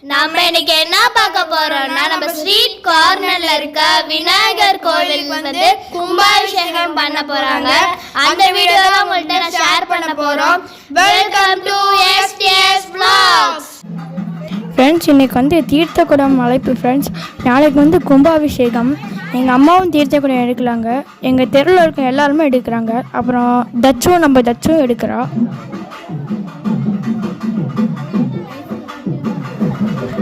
நம்ம இன்னைக்கு என்ன பார்க்க போறோம்னா நம்ம ஸ்ட்ரீட் கார்னர்ல இருக்க விநாயகர் கோவிலுக்கு வந்து கும்பாபிஷேகம் பண்ண போறாங்க. அந்த வீடியோ தான் உங்கள்கிட்ட நான் ஷேர் பண்ண போறோம். Welcome to STS vlogs. Friends, இன்றைக்கி வந்து தீர்த்தக்குடம் அழைப்பு. ஃப்ரெண்ட்ஸ், நாளைக்கு வந்து கும்பாபிஷேகம். எங்கள் அம்மாவும் தீர்த்தக்குடம் எடுக்கலாங்க, எங்கள் தெருவில் இருக்க எல்லாருமே எடுக்கிறாங்க. அப்புறம் நம்ம தச்சும் எடுக்கிறா.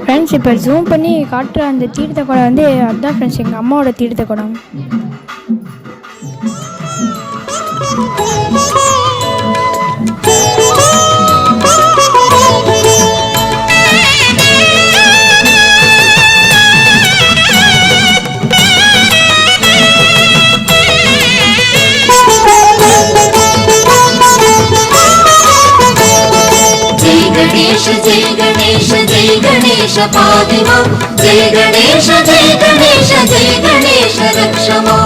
ஃப்ரெண்ட்ஸ், இப்போ ஜூம் பண்ணி காட்டுற அந்த தீர்த்தக்குடம் வந்து அதுதான் ஃப்ரெண்ட்ஸ் எங்கள் அம்மாவோட தீர்த்தக்குடம். जय गणेश जय गणेश पादिमा जय गणेश जय गणेश जय गणेश रक्षमा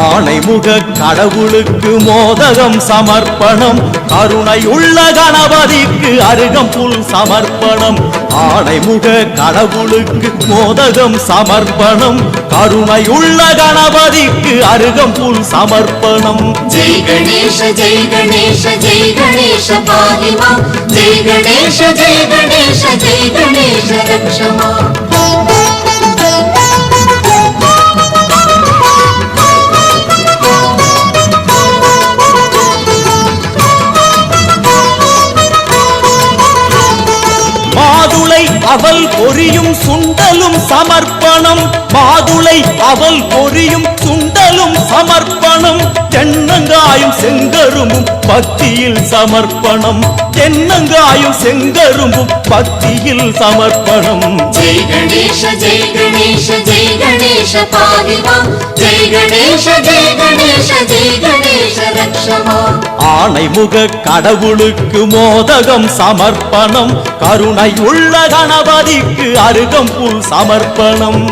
ஆணைமுக கடவுளுக்கு மோதகம் சமர்ப்பணம் கருணையுள்ள கணபதிக்கு அருகம்புல் சமர்ப்பணம் ஆணைமுக கடவுளுக்கு மோதகம் சமர்ப்பணம் கருணையுள்ள கணபதிக்கு அருகம்புல் சமர்ப்பணம் जय गणेश जय गणेश जय गणेश पादिमा जय गणेश जय गणेश जय गणेश रक्षमा அவள் பொரியும் சுண்டலும் சமர்ப்பணம் மாதுளை அவள் பொரியும் சுண்டலும் சமர்ப்பணம் தென்னங்காயும் செங்கரும்பும் பக்தியில் சமர்ப்பணம் தென்னங்காயும் செங்கரும்பும் பக்தியில் சமர்ப்பணம் जय गणेश जय गणेश जय गणेश पादिमा जय गणेश जय गणेश जय गणेश रक्षमा ஆணைமுக கடவுளுக்கு மோதகம் சமர்ப்பணம் கருணையுள்ள கணபதிக்கு அருகம்புல் சமர்ப்பணம்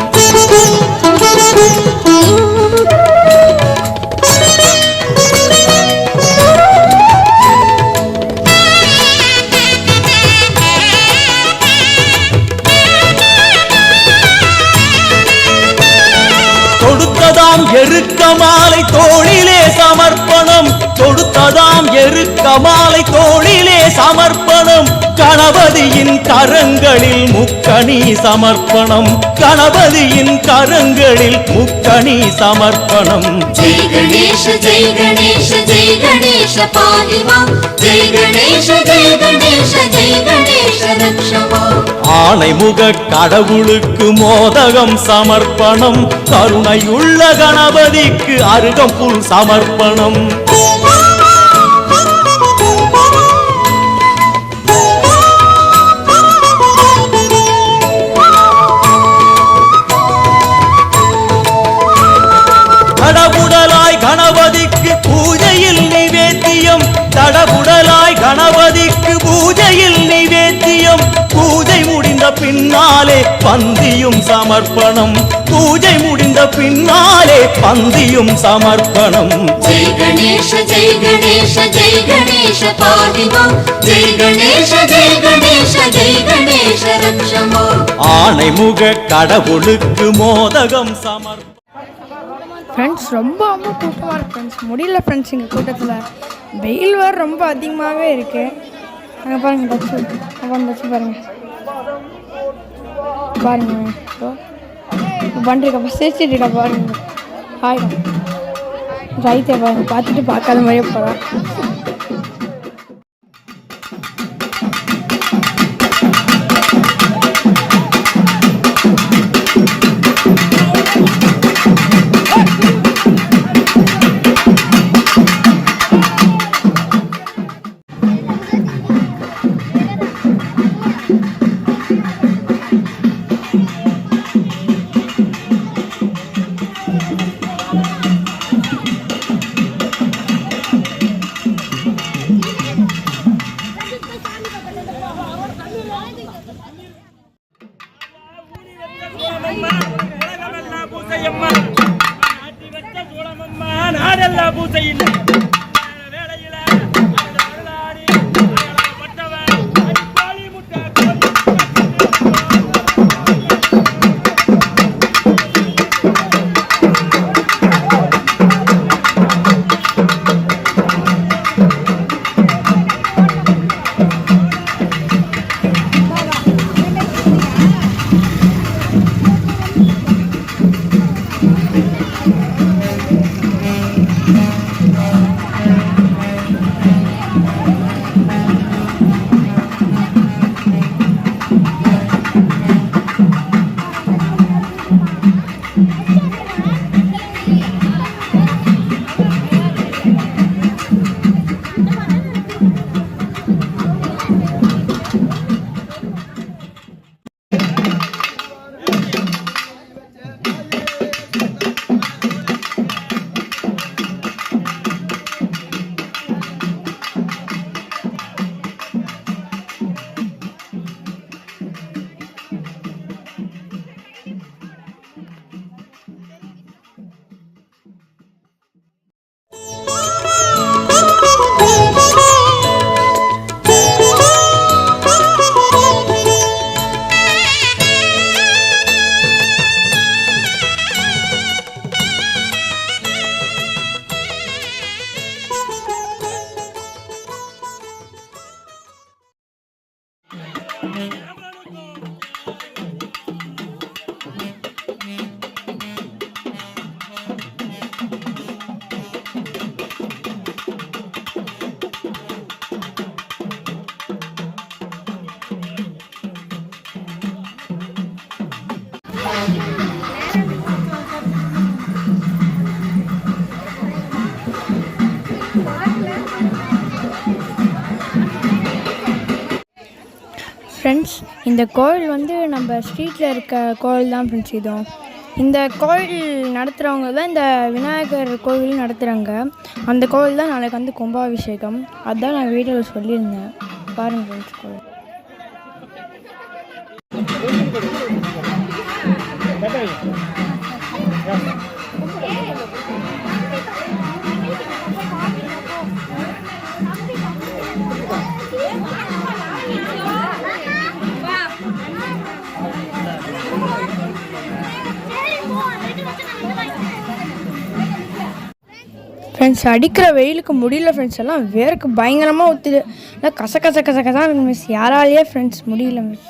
தொடுத்ததாம் எருக்க மாலை தோளிலே சமர்ப்பணம் தொடுத்ததாம் எருக்க மாலை தோளிலே சமர்ப்பணம் கணபதியின் கரங்களில் முக்கணி சமர்ப்பணம் கணபதியின் கரங்களில் முக்கணி சமர்ப்பணம் जय गणेश जय गणेश जय गणेश पादिमा जय गणेश जय गणेश जय गणेश रक्षमा ஆணைமுக கடவுளுக்கு மோதகம் சமர்ப்பணம் கருணையுள்ள கணபதிக்கு அருகம்புல் சமர்ப்பணம் தடபுடலாய் கணபதிக்கு பூஜையில் நிவேத்தியம் தடபுடலாய் கணபதிக்கு பூஜையில் நிவேத்தியம் பூஜை முடிந்த பின்னாலே பந்தியும் சமர்ப்பணம் பூஜை முடிந்த பின்னாலே பந்தியும் சமர்ப்பணம் जय गणेश जय गणेश जय गणेश पादिमा जय गणेश जय गणेश जय गणेश रक्षमा ஆணைமுக கடவுளுக்கு மோதகம் சமர்ப்பணம். ஃப்ரெண்ட்ஸ், ரொம்ப கூட்டமாக இருக்கு ஃப்ரெண்ட்ஸ், முடியல ஃப்ரெண்ட்ஸ். எங்கள் கூட்டத்தில் வெயில் வேறு ரொம்ப அதிகமாகவே இருக்குது. அங்கே பாருங்கள் டச்சு, அப்புறம் டச்சு பாருங்கள் பண்ணிருக்கப்ப சிரிச்சிட்டு இருக்கா பாருங்க. ஆயிடும் ரைத்தே பாருங்க, பார்த்துட்டு பார்க்காத மாதிரியே போகிறான். இந்த கோயில் வந்து நம்ம ஸ்ட்ரீட்டில் இருக்க கோயில் தான் ஃப்ரெண்ட்ஸ். இதுவும் இந்த கோயில் நடத்துகிறவங்க தான் இந்த விநாயகர் கோவில் நடத்துகிறாங்க. அந்த கோவில் தான் நாளைக்கு வந்து கும்பாபிஷேகம். அதுதான் நான் வீடியோவில் சொல்லியிருந்தேன். பாருங்கள் ஃப்ரெண்ட்ஸ் கோயில். ஃப்ரெண்ட்ஸ் அடிக்கிற வெயிலுக்கு முடியல ஃப்ரெண்ட்ஸ். எல்லாம் வேர்க்கு பயங்கரமாக ஊற்றுது. எல்லாம் கச கச கச கசா இருக்கு மிஸ். யாராலேயே ஃப்ரெண்ட்ஸ் முடியல மிஸ்.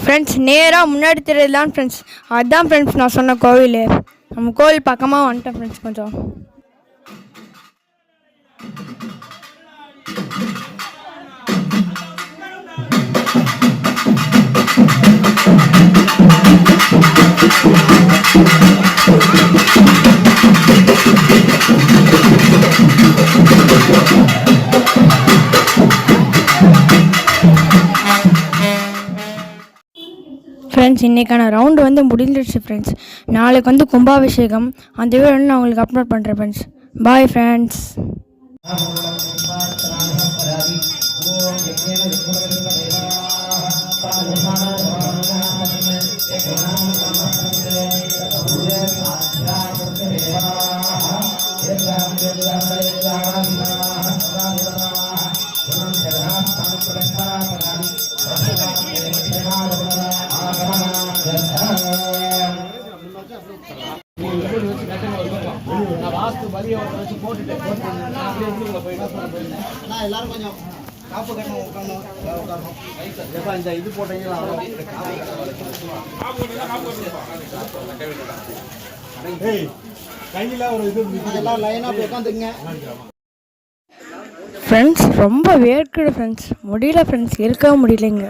ஃப்ரெண்ட்ஸ் நேராக முன்னாடி தெரியலாம் ஃப்ரெண்ட்ஸ். அதுதான் ஃப்ரெண்ட்ஸ் நான் சொன்ன கோவில். நம்ம கோவில் பக்கமாக வந்துட்டேன் ஃப்ரெண்ட்ஸ். கொஞ்சம் ஃப்ரெண்ட்ஸ் இன்றைக்கான ரவுண்டு வந்து முடிஞ்சிடுச்சு ஃப்ரெண்ட்ஸ். நாளைக்கு வந்து கும்பாபிஷேகம். அந்த வீடியோ நான் உங்களுக்கு அப்லோட் பண்ணுறேன் ஃப்ரெண்ட்ஸ். Bye friends. எல்லாரும் கொஞ்சம் காப்பு கட்டணும் உட்காரணும். இந்த இது போட்டீங்களா கையில் ஒரு இது எல்லாம் லைனாக போய் உட்காந்துக்குங்க ஃப்ரெண்ட்ஸ். ரொம்ப வேர்க்குது ஃப்ரெண்ட்ஸ். முடியல ஃப்ரெண்ட்ஸ். இருக்கவே முடியலைங்க.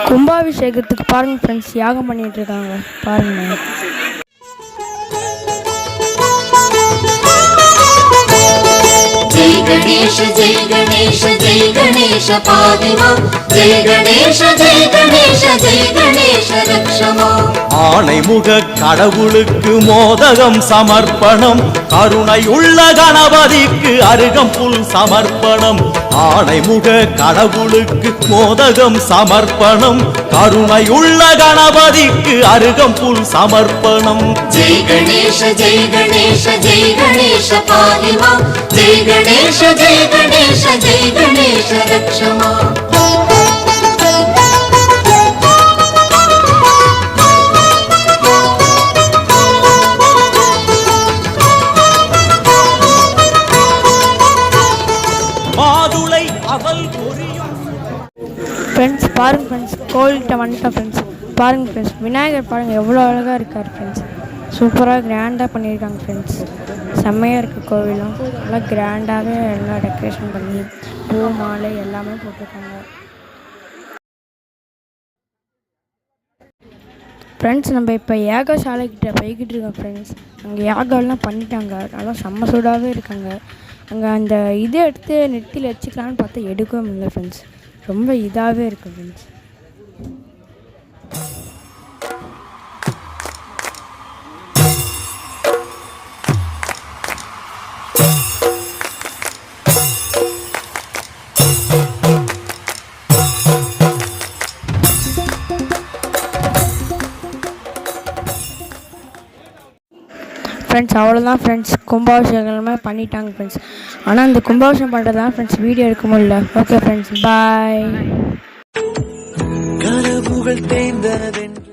கும்பாபிஷேகத்துக்கு பாருங்கள் ஃப்ரெண்ட்ஸ். யாகம் பண்ணிட்டு இருக்காங்க பாருங்கள். जय गणेश जय गणेश जय गणेश पाहि मां जय गणेश जय गणेश जय गणेश रक्ष मां ஆணைமுக கடவுளுக்கு மோதகம் சமர்ப்பணம் கருணையுள்ள கணபதிக்கு அருகம்புல் சமர்ப்பணம் ஆணைமுக கடவுளுக்கு மோதகம் சமர்ப்பணம் கருணையுள்ள கணபதிக்கு அருகம்புல் சமர்ப்பணம் जय गणेश जय गणेश जय गणेश पाहि मां जय गणेश जय गणेश जय गणेश रक्ष मां ஃப்ரெண்ட்ஸ் பாருங்கள் ஃப்ரெண்ட்ஸ். கோயில்கிட்ட வந்துட்டோம் ஃப்ரெண்ட்ஸ். பாருங்கள் ஃப்ரெண்ட்ஸ். விநாயகர் பாருங்கள் எவ்வளோ அழகாக இருக்கார் ஃப்ரெண்ட்ஸ். சூப்பராக கிராண்டாக பண்ணியிருக்காங்க ஃப்ரெண்ட்ஸ். செம்மையாக இருக்குது கோவிலும். நல்லா கிராண்டாகவே எல்லாம் டெக்கரேஷன் பண்ணி பூ மாலை எல்லாமே போட்டிருக்காங்க ஃப்ரெண்ட்ஸ். நம்ம இப்போ யாகசாலைக்கிட்ட போய்கிட்டு இருக்கோம் ஃப்ரெண்ட்ஸ். அங்கே யாகம்லாம் பண்ணிட்டாங்க. நல்லா செம்ம சூடாகவே இருக்காங்க. அங்கே அந்த இது எடுத்து நெத்தியில் வச்சுக்கலான்னு பார்த்தா எடுக்கவே முடியல ஃப்ரெண்ட்ஸ். ரொம்ப இதாகவே இருக்குது ஃப்ரெண்ட்ஸ். ஃப்ரெண்ட்ஸ் அவ்வளோதான் ஃப்ரெண்ட்ஸ். கும்பாபிஷேகமே பண்ணிட்டாங்க ஃப்ரெண்ட்ஸ். ஆனால் அந்த கும்பாபிஷேகம் பண்ணுறது தான் ஃப்ரெண்ட்ஸ் வீடியோ எடுக்க முடியல. Okay friends bye. கனவுகள் தேய்ந்ததே